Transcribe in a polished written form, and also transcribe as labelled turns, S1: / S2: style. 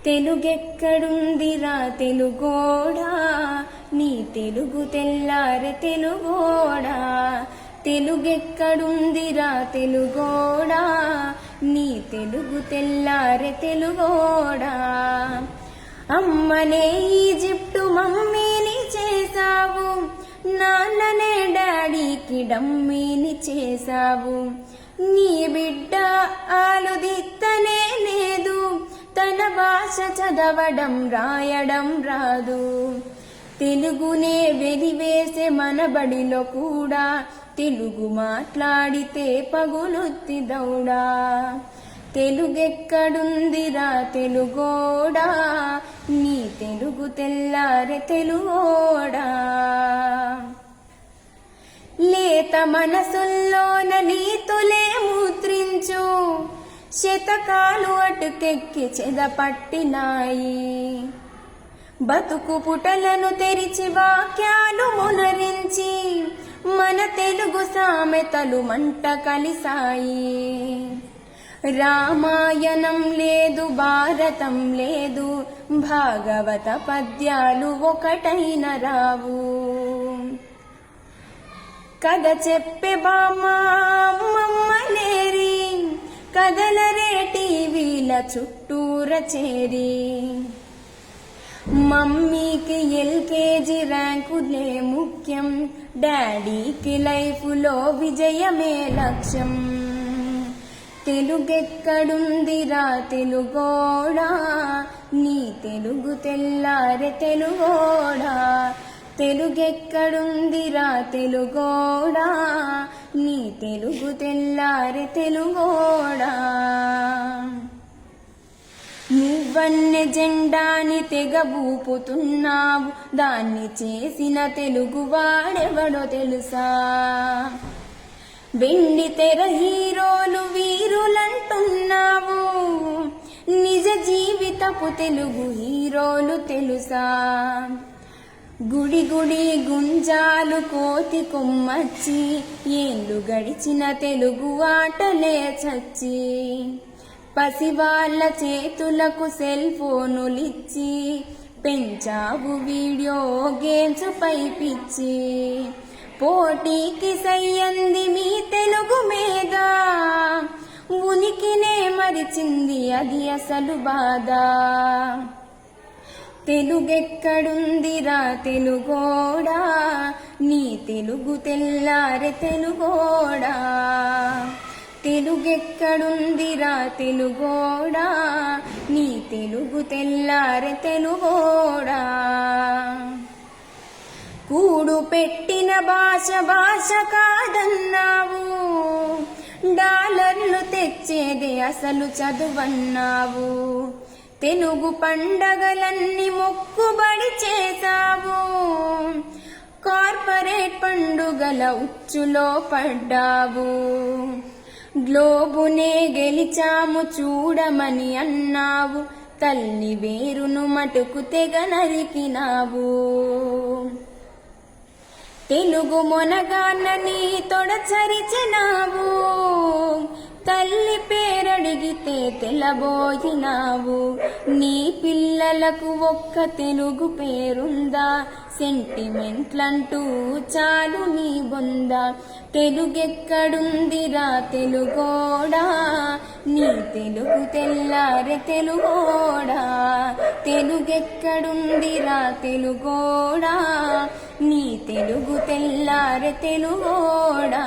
S1: తెలుగెక్కడుందిరా తెలుగోడా, నీ తెలుగు తెల్లారె తెలుగోడా. తెలుగెక్కడుందిరా తెలుగోడా, నీ తెలుగు తెల్లారె తెలుగోడా. అమ్మనే ఈజిప్టు మమ్మీని చేసావు, నాన్ననే డాడీకి డమ్మీని చేసావు. నీ బిడ్డ ఆలుదిత్తనే లేదు, తన భాష చదవడం రాయడం రాదు. తెలుగునే వెలివేసే మన బడిలో కూడా తెలుగు మాట్లాడితే పగులుత్తి దౌడా. తెలుగెక్కడుందిరా తెలుగోడా, నీ తెలుగు తెల్లారె తెలుగోడా. లేత మనసుల్లోన నీతులే ముద్రించు, శతకాలు అటుకెక్కి చెదపట్టినాయి. బతుకు పుటలను తెరిచి వాక్యాలు మునరించి మన తెలుగు సామెతలు మంట కలిసాయి. రామాయణం లేదు, భారతం లేదు, భాగవత పద్యాలు ఒకటైన రావు. కథ చెప్పే బామ్మ అమ్మమ్మలేరి, కథలరే టీవీల చుట్టూర చేరి. మమ్మీకి ఎల్కేజీ ర్యాంకులే ముఖ్యం, డాడీకి లైఫ్లో విజయమే లక్ష్యం. తెలుగెక్కడుందిరా తెలుగోడా, నీ తెలుగు తెల్లారె తెలుగోడా. తెలుగెక్కడుందిరా తెలుగోడా, నీ తెలుగు తెల్లారె తెలుగోడా. నువ్వన్నె జెండాని తెగబూపుతున్నావు, దాన్ని చేసిన తెలుగు వాడెవడో తెలుసా. వెండి తెర హీరోలు వీరులంటున్నావు, నిజ జీవితపు తెలుగు హీరోలు తెలుసా. గుడి గుడి గుంజాలు కోతి కొమ్మచ్చి, ఏళ్ళు గడిచిన తెలుగు ఆటలే చచ్చి. పసివాళ్ల చేతులకు సెల్ ఫోనులిచ్చి, పెంచావు వీడియో గేమ్స్ పై పిచ్చి. పోటీకి సయ్యంది మీ తెలుగు మీద, ఉనికినే మరిచింది అది అసలు బాధ. తెలుగెక్కడుందిరా తెలుగోడా, నీ తెలుగు తెల్లారె తెలుగోడా. తెలుగెక్కడుందిరా తెలుగోడా, నీ తెలుగు తెల్లారె తెలుగోడా. కూడు పెట్టిన భాష భాష కాదన్నావు, డాలర్లు తెచ్చేదే అసలు చదువన్నావు. తెలుగు పండగలన్నీ మొక్కుబడి చేసావు, కార్పొరేట్ పండుగల ఉచ్చులో పడ్డావు. గ్లోబునే గెలిచాము చూడమని అన్నావు, తల్లి వేరును మటుకు తెగ నరికినావు. తెలుగు మొనగాన్నని తొడచరిచినావు, తల్లి పేరడిగితే తెలబోయినావు. నీ పిల్లలకు ఒక్క తెలుగు పేరుందా, సెంటిమెంట్లంటూ చాలు నీ బొందా. తెలుగెక్కడుందిరా తెలుగోడా, నీ తెలుగు తెల్లారె తెలుగోడా. తెలుగెక్కడుందిరా తెలుగోడా, నీ తెలుగు తెల్లారె తెలుగోడా.